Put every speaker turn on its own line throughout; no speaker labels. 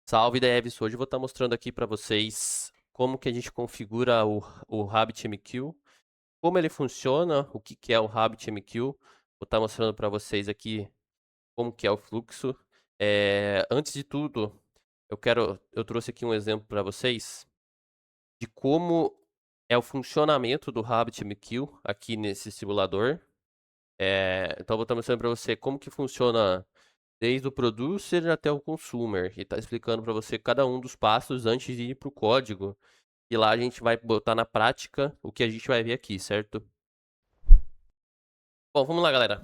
Salve devs, hoje eu vou estar mostrando aqui para vocês como que a gente configura o RabbitMQ, como ele funciona, o que que é o RabbitMQ. Vou estar mostrando para vocês aqui como que é o fluxo. Antes de tudo, eu trouxe aqui um exemplo para vocês de como é o funcionamento do RabbitMQ aqui nesse simulador. Então eu vou estar mostrando para você como que funciona desde o producer até o consumer, e está explicando para você cada um dos passos antes de ir para o código. E lá a gente vai botar na prática o que a gente vai ver aqui, certo? Bom, vamos lá, galera.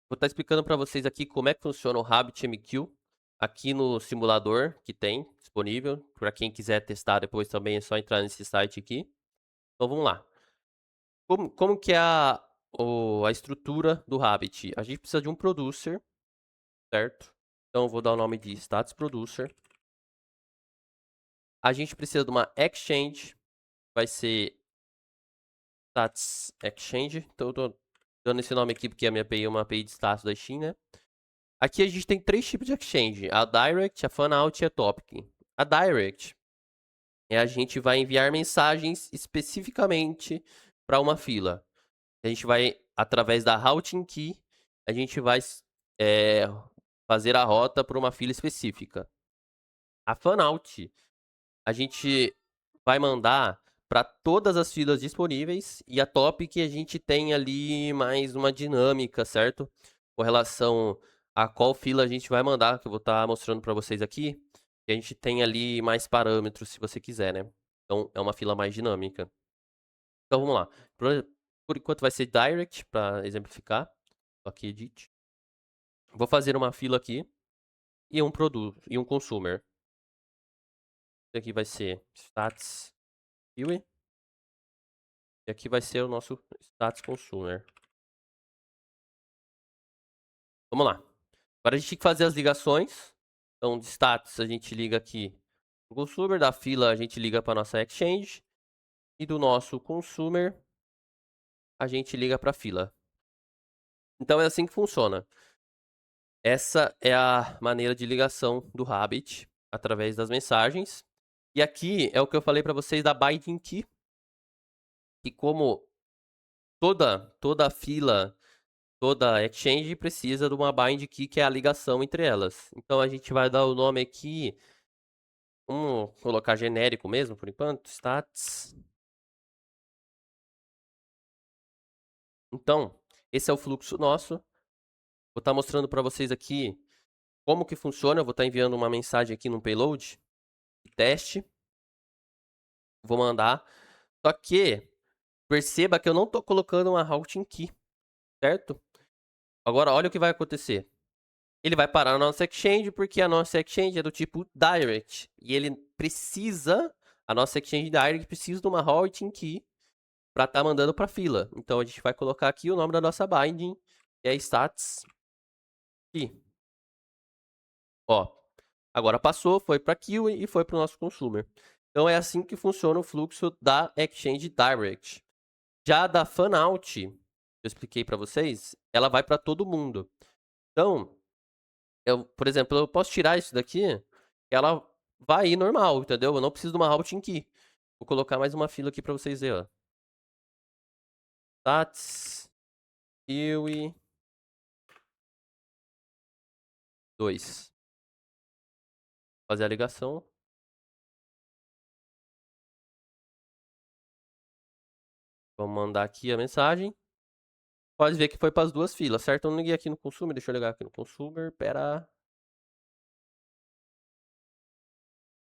Vou estar explicando para vocês aqui como é que funciona o RabbitMQ aqui no simulador que tem disponível. Para quem quiser testar depois também é só entrar nesse site aqui. Então vamos lá. Como que é a estrutura do Rabbit? A gente precisa de um producer, certo? Então eu vou dar o nome de status producer. A gente precisa de uma exchange, vai ser status exchange. Então eu tô dando esse nome aqui porque a minha API é uma API de status da Steam, né? Aqui a gente tem 3 tipos de exchange: a direct, a fanout e a topic. A direct é a gente vai enviar mensagens especificamente para uma fila. A gente vai, através da routing key, a gente vai é, fazer a rota para uma fila específica. A fanout, a gente vai mandar para todas as filas disponíveis, e a topic a gente tem ali mais uma dinâmica, certo? Com relação a qual fila a gente vai mandar, que eu vou estar mostrando para vocês aqui. E a gente tem ali mais parâmetros se você quiser, né? Então é uma fila mais dinâmica. Então vamos lá. Por enquanto vai ser direct para exemplificar. Aqui edit. Vou fazer uma fila aqui e um produto e um consumer. Esse aqui vai ser stats view. E aqui vai ser o nosso status consumer. Vamos lá. Agora a gente tem que fazer as ligações. Então, de status a gente liga aqui o consumer, da fila a gente liga para nossa exchange, e do nosso consumer a gente liga para a fila. Então é assim que funciona. Essa é a maneira de ligação do Rabbit através das mensagens. E aqui é o que eu falei para vocês da binding key, que como toda fila, toda exchange precisa de uma bind key, que é a ligação entre elas. Então a gente vai dar o nome aqui, vamos colocar genérico mesmo por enquanto, stats. Então, esse é o fluxo nosso. Vou estar mostrando para vocês aqui como que funciona. Eu vou estar enviando uma mensagem aqui no payload, teste. Vou mandar. Só que perceba que eu não estou colocando uma routing key, certo? Agora, olha o que vai acontecer. Ele vai parar na nossa exchange, porque a nossa exchange é do tipo direct. E ele precisa, a nossa exchange direct precisa de uma routing key para estar mandando para fila. Então a gente vai colocar aqui o nome da nossa binding, que é stats key. Ó, agora passou, foi para queue e foi para o nosso consumer. Então é assim que funciona o fluxo da exchange direct. Já da fanout, eu expliquei para vocês, ela vai para todo mundo. Então, por exemplo, eu posso tirar isso daqui, ela vai ir normal, entendeu? Eu não preciso de uma routing key. Vou colocar mais uma fila aqui para vocês verem, ó. Stats queue 2. Fazer a ligação. Vamos mandar aqui a mensagem. Pode ver que foi para as duas filas, certo? Eu não liguei aqui no consumer, deixa eu ligar aqui no consumer, pera.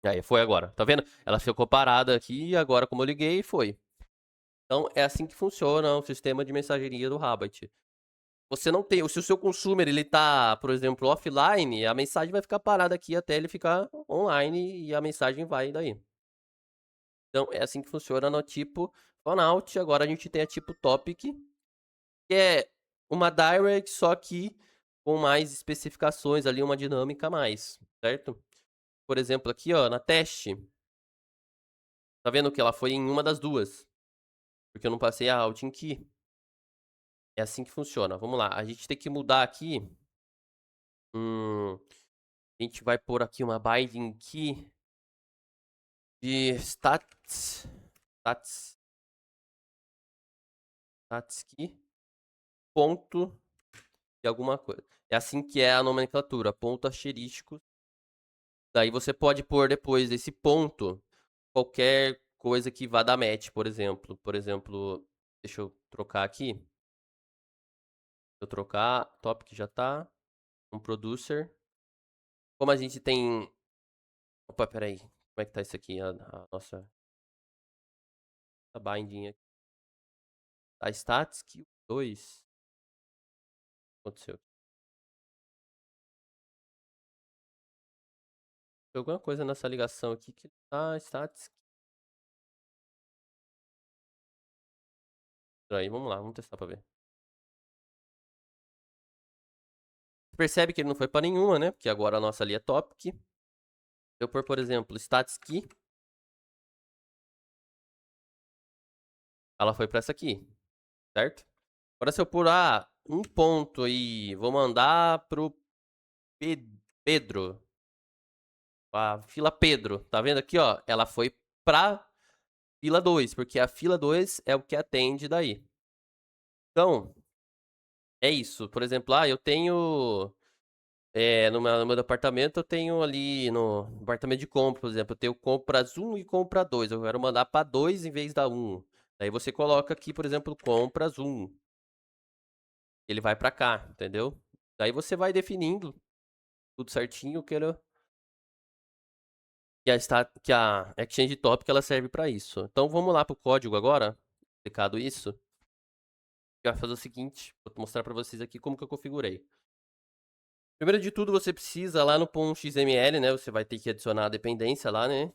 Aí, foi agora, tá vendo? Ela ficou parada aqui e agora, como eu liguei, foi. Então, é assim que funciona o sistema de mensageria do Rabbit. Você não tem, se o seu consumer ele tá, por exemplo, offline, a mensagem vai ficar parada aqui até ele ficar online e a mensagem vai daí. Então, é assim que funciona no tipo fanout. Agora a gente tem a tipo topic, que é uma direct, só que com mais especificações ali, uma dinâmica a mais, certo? Por exemplo, aqui, ó, na teste, tá vendo que ela foi em uma das duas, porque eu não passei a routing key. É assim que funciona. Vamos lá, a gente tem que mudar aqui. A gente vai pôr aqui uma binding key de stats key ponto de alguma coisa. É assim que é a nomenclatura, ponto asterístico. Daí você pode pôr depois desse ponto qualquer coisa que vá dar match, por exemplo. Por exemplo, deixa eu trocar aqui. Se eu trocar, topic já tá. Um producer. Como a gente tem... Opa, peraí. Como é que tá isso aqui? A nossa... A binding aqui. A stats key 2. Aconteceu. Tem alguma coisa nessa ligação aqui que tá stats. Aí, vamos lá, vamos testar pra ver. Percebe que ele não foi pra nenhuma, né? Porque agora a nossa ali é topic. Se eu pôr, por exemplo, stats key, ela foi pra essa aqui, certo? Agora se eu pôr um ponto aí, vou mandar pro Pedro. A fila Pedro, tá vendo aqui, ó? Ela foi pra fila 2, porque a fila 2 é o que atende daí. Então, é isso. Por exemplo, eu tenho... no meu departamento, eu tenho ali no departamento de compra, por exemplo, eu tenho compras 1 e compra 2. Eu quero mandar para 2 em vez da 1. Daí você coloca aqui, por exemplo, compras 1. Ele vai para cá, entendeu? Daí você vai definindo tudo certinho que a Exchange Topic ela serve para isso. Então vamos lá para o código agora, explicado isso. Eu vai fazer o seguinte, vou mostrar para vocês aqui como que eu configurei. Primeiro de tudo, você precisa lá no .xml, né? Você vai ter que adicionar a dependência lá, né?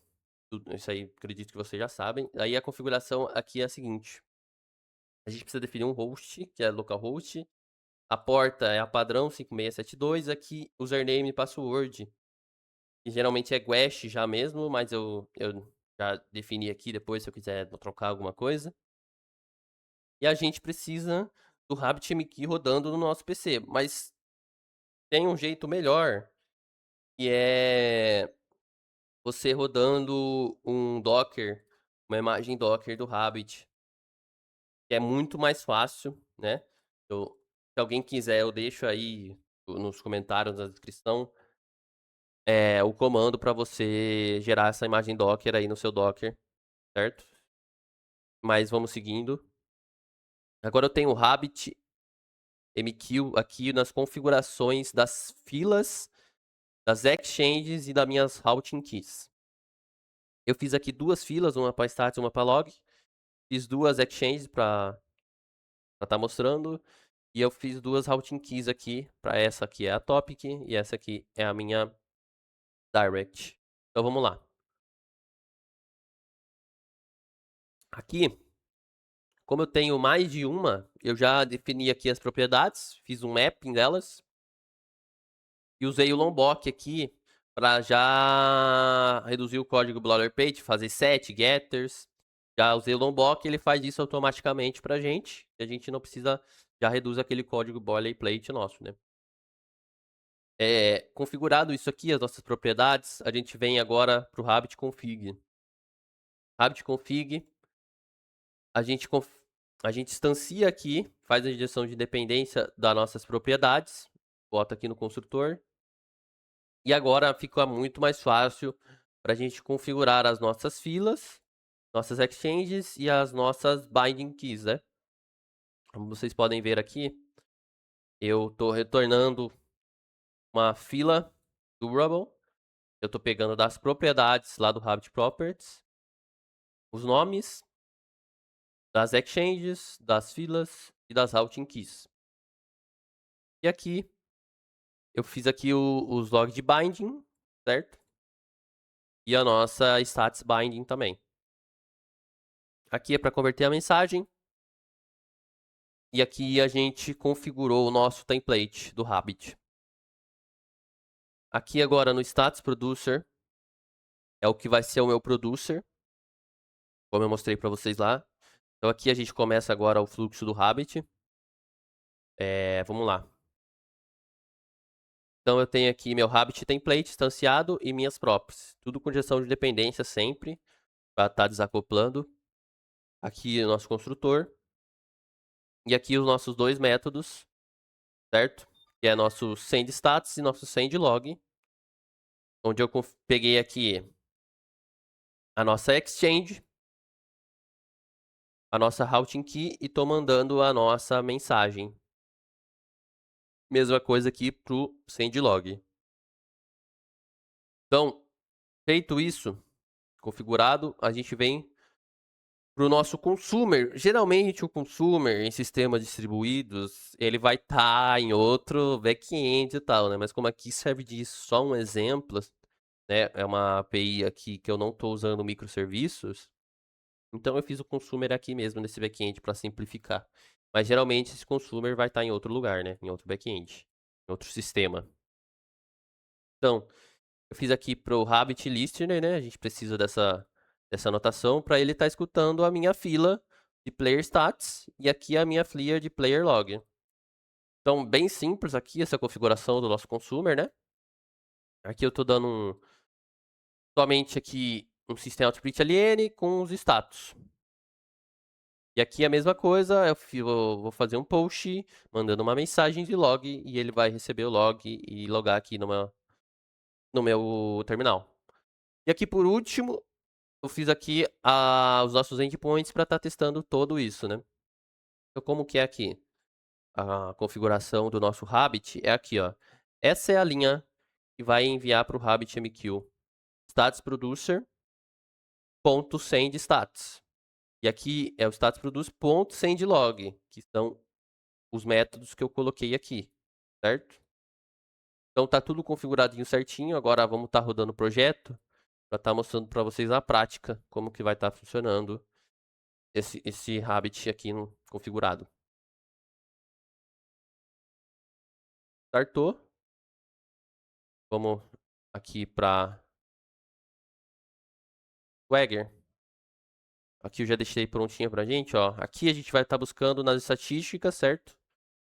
Isso aí, acredito que vocês já sabem. Aí a configuração aqui é a seguinte. A gente precisa definir um host, que é localhost. A porta é a padrão 5672. Aqui, username e password. Que geralmente é guest já mesmo, mas eu já defini aqui depois se eu quiser trocar alguma coisa. E a gente precisa do RabbitMQ rodando no nosso PC. Mas tem um jeito melhor, que é você rodando um Docker, uma imagem Docker do Rabbit, que é muito mais fácil, né? Se alguém quiser, eu deixo aí nos comentários, na descrição, o comando para você gerar essa imagem Docker aí no seu Docker, certo? Mas vamos seguindo. Agora eu tenho o RabbitMQ aqui nas configurações das filas, das exchanges e das minhas routing keys. Eu fiz aqui duas filas, uma para stats e uma para log. Fiz duas exchanges para estar mostrando. E eu fiz duas routing keys aqui, para essa aqui é a topic e essa aqui é a minha direct. Então vamos lá. Aqui, como eu tenho mais de uma, eu já defini aqui as propriedades, fiz um mapping delas e usei o lombok aqui para já reduzir o código boilerplate, fazer set, getters. Já usei o lombok, ele faz isso automaticamente pra gente, e a gente não precisa, já reduz aquele código boilerplate nosso, né? Configurado isso aqui, as nossas propriedades, a gente vem agora para o RabbitConfig. RabbitConfig, a gente instancia aqui, faz a injeção de dependência das nossas propriedades, bota aqui no construtor. E agora fica muito mais fácil para a gente configurar as nossas filas, nossas exchanges e as nossas binding keys, né? Como vocês podem ver aqui, eu estou retornando uma fila do Rubble. Eu estou pegando das propriedades lá do Rabbit Properties, os nomes das exchanges, das filas e das routing keys. E aqui, eu fiz aqui os logs de binding, certo? E a nossa stats binding também. Aqui é para converter a mensagem. E aqui a gente configurou o nosso template do Rabbit. Aqui agora no Status Producer, é o que vai ser o meu producer, como eu mostrei para vocês lá. Então aqui a gente começa agora o fluxo do Rabbit. Vamos lá. Então eu tenho aqui meu Rabbit template instanciado e minhas props. Tudo com gestão de dependência sempre, para estar desacoplando. Aqui o nosso construtor. E aqui os nossos dois métodos, certo? Que é nosso sendStats e nosso sendLog. Onde eu peguei aqui a nossa exchange, a nossa routing key e estou mandando a nossa mensagem. Mesma coisa aqui para o sendLog. Então, feito isso, configurado, a gente vem para o nosso consumer. Geralmente o consumer em sistemas distribuídos, ele vai estar em outro back-end e tal, né? Mas como aqui serve de só um exemplo, né? É uma API aqui que eu não estou usando microserviços, então eu fiz o consumer aqui mesmo nesse back-end para simplificar. Mas geralmente esse consumer vai estar em outro lugar, né? Em outro back-end, em outro sistema. Então, eu fiz aqui pro Rabbit Listener, né? A gente precisa dessa anotação para ele estar escutando a minha fila de player stats e aqui a minha fila de player log. Então, bem simples aqui essa configuração do nosso consumer, né? Aqui eu estou dando somente aqui um sistema split alien com os status. E aqui a mesma coisa, eu vou fazer um post mandando uma mensagem de log e ele vai receber o log e logar aqui no meu terminal. E aqui por último, eu fiz aqui os nossos endpoints para estar testando tudo isso, né? Então, como que é aqui? A configuração do nosso Rabbit é aqui, ó. Essa é a linha que vai enviar para o RabbitMQ. statsProducer.sendStats. E aqui é o statsProduce.sendLog, que são os métodos que eu coloquei aqui, certo? Então tá tudo configuradinho certinho. Agora vamos estar rodando o projeto para estar mostrando para vocês na prática como que vai estar funcionando esse Rabbit aqui configurado. Startou. Vamos aqui para Swagger. Aqui eu já deixei prontinha pra gente, ó. Aqui a gente vai estar buscando nas estatísticas, certo?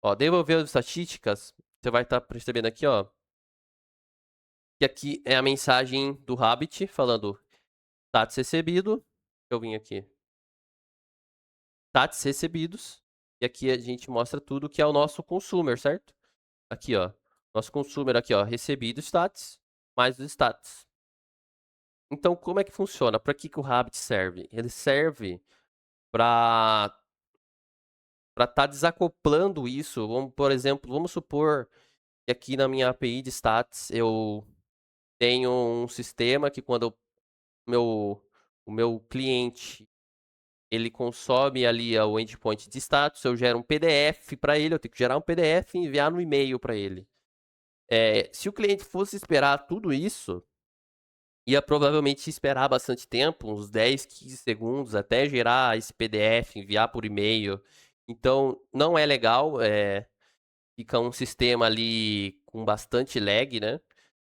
Ó, devolver as estatísticas, você vai estar percebendo aqui, ó. Que aqui é a mensagem do Rabbit falando stats recebido. Eu vim aqui. Stats recebidos. E aqui a gente mostra tudo que é o nosso consumer, certo? Aqui, ó. Nosso consumer aqui, ó. Recebido stats, mais os stats. Então, como é que funciona? Para que o Rabbit serve? Ele serve para estar desacoplando isso. Por exemplo, vamos supor que aqui na minha API de stats eu tenho um sistema que quando o meu cliente ele consome ali o endpoint de status, eu gero um PDF para ele, eu tenho que gerar um PDF e enviar no e-mail para ele. Se o cliente fosse esperar tudo isso, ia provavelmente esperar bastante tempo, uns 10, 15 segundos, até gerar esse PDF, enviar por e-mail. Então, não é legal, fica um sistema ali com bastante lag, né?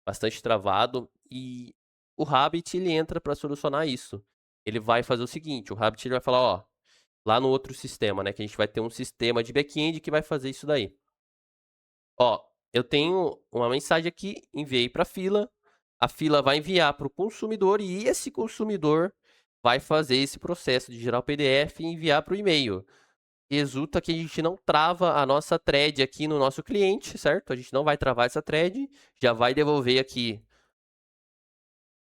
Bastante travado. E o Rabbit, ele entra para solucionar isso. Ele vai fazer o seguinte, o Rabbit ele vai falar, ó, lá no outro sistema, né? Que a gente vai ter um sistema de back-end que vai fazer isso daí. Ó, eu tenho uma mensagem aqui, enviei para a fila vai enviar para o consumidor e esse consumidor vai fazer esse processo de gerar o PDF e enviar para o e-mail. Resulta que a gente não trava a nossa thread aqui no nosso cliente, certo? A gente não vai travar essa thread, já vai devolver aqui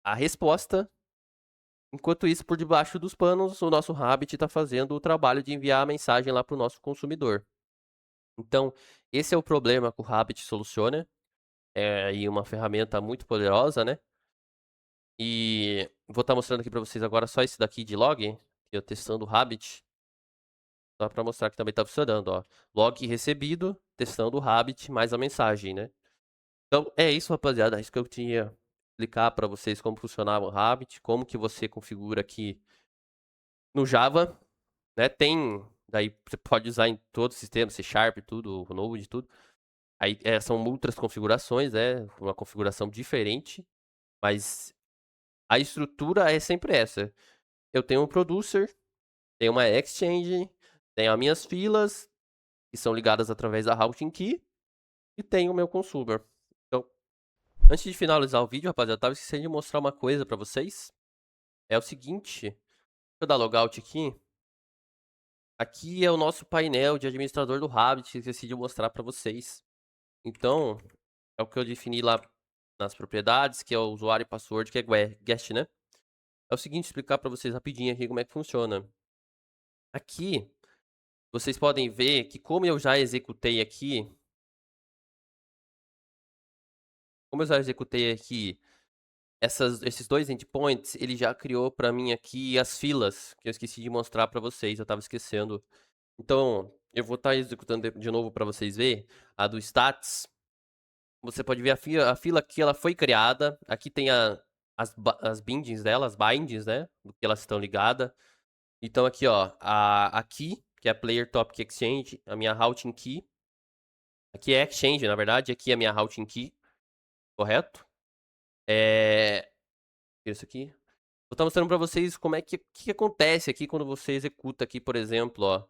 a resposta. Enquanto isso, por debaixo dos panos, o nosso Rabbit está fazendo o trabalho de enviar a mensagem lá para o nosso consumidor. Então, esse é o problema que o Rabbit soluciona. É aí uma ferramenta muito poderosa, né? E vou estar mostrando aqui para vocês agora só esse daqui de log, eu testando o Rabbit. Só para mostrar que também está funcionando, ó. Log recebido, testando o Rabbit, mais a mensagem, né? Então, é isso, rapaziada. É isso que eu tinha que explicar para vocês como funcionava o Rabbit, como que você configura aqui no Java, né? Daí você pode usar em todo o sistema, C Sharp, tudo, Node, tudo. Aí são outras configurações, uma configuração diferente, mas a estrutura é sempre essa. Eu tenho um producer, tenho uma exchange, tenho as minhas filas, que são ligadas através da routing key, e tenho o meu consumer. Então, Antes de finalizar o vídeo, rapaziada, eu tava esquecendo de mostrar uma coisa pra vocês. É o seguinte, deixa eu dar logout aqui. Aqui é o nosso painel de administrador do Rabbit, que eu esqueci de mostrar pra vocês. Então, é o que eu defini lá nas propriedades, que é o usuário e password, que é guest, né? É o seguinte, explicar pra vocês rapidinho aqui como é que funciona. Aqui, vocês podem ver que como eu já executei aqui, esses dois endpoints, ele já criou pra mim aqui as filas, que eu esqueci de mostrar pra vocês, eu tava esquecendo. Então, eu vou estar executando de novo para vocês ver a do stats. Você pode ver a fila aqui, ela foi criada. Aqui tem as bindings dela, as bindings, né? Do que elas estão ligadas. Então aqui, ó, a key, que é a Player Topic Exchange, a minha routing key. Aqui é Exchange, na verdade. Aqui é a minha routing key, correto? Isso aqui. Vou estar mostrando para vocês como é que acontece aqui quando você executa aqui, por exemplo, ó.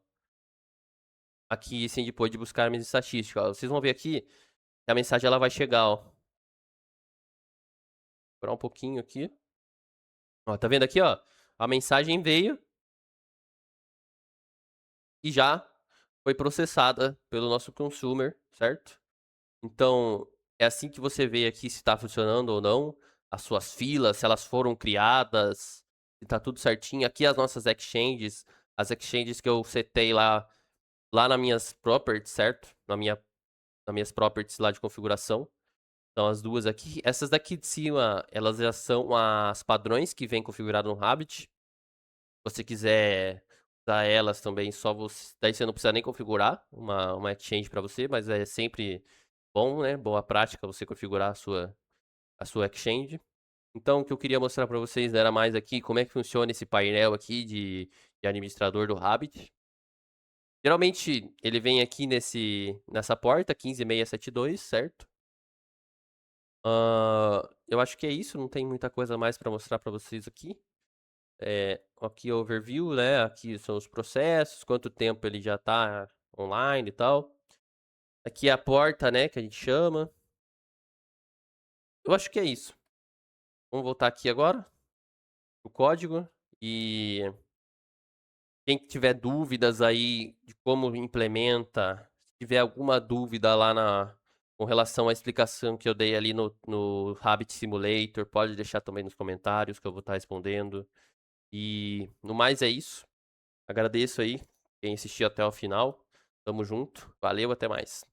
Aqui, sem depois de buscar minhas estatísticas, ó. Vocês vão ver aqui que a mensagem ela vai chegar, ó. Esperar um pouquinho aqui. Ó, tá vendo aqui, ó? A mensagem veio e já foi processada pelo nosso consumer, certo? Então, é assim que você vê aqui se tá funcionando ou não. As suas filas, se elas foram criadas, se tá tudo certinho. Aqui as nossas exchanges, as exchanges que eu setei lá nas minhas properties, certo? Nas minhas properties lá de configuração. Então, as duas aqui. Essas daqui de cima, elas já são as padrões que vem configurado no Rabbit. Se você quiser usar elas também, só você. Daí você não precisa nem configurar uma exchange para você, mas é sempre bom, né? Boa prática você configurar a sua exchange. Então, o que eu queria mostrar para vocês era mais aqui como é que funciona esse painel aqui de administrador do Rabbit. Geralmente, ele vem aqui nessa porta, 15672, certo? Eu acho que é isso, não tem muita coisa mais para mostrar para vocês aqui. Aqui overview, né? Aqui são os processos, quanto tempo ele já tá online e tal. Aqui é a porta, né, que a gente chama. Eu acho que é isso. Vamos voltar aqui agora, o código. E quem tiver dúvidas aí de como implementa, se tiver alguma dúvida lá com relação à explicação que eu dei ali no Rabbit Simulator, pode deixar também nos comentários que eu vou estar respondendo. E no mais é isso. Agradeço aí quem assistiu até o final. Tamo junto. Valeu, até mais.